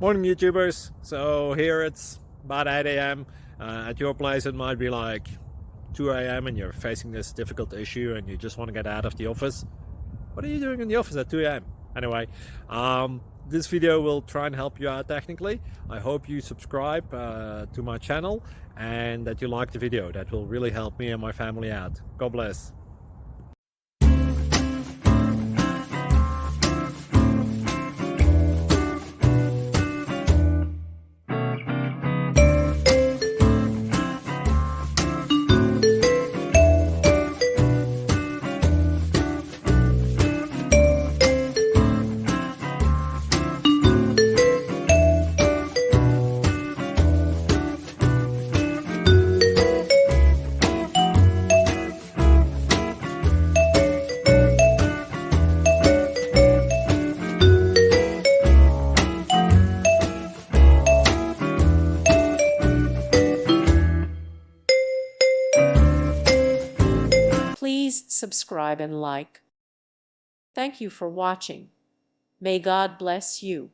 Morning YouTubers. So here it's about 8 a.m. At your place it might be like 2 a.m. and you're facing this difficult issue and you just want to get out of the office. What are you doing in the office at 2 a.m.? Anyway, this video will try and help you out technically. I hope you subscribe to my channel and that you like the video. That will really help me and my family out. God bless. Please subscribe and like. Thank you for watching. May God bless you.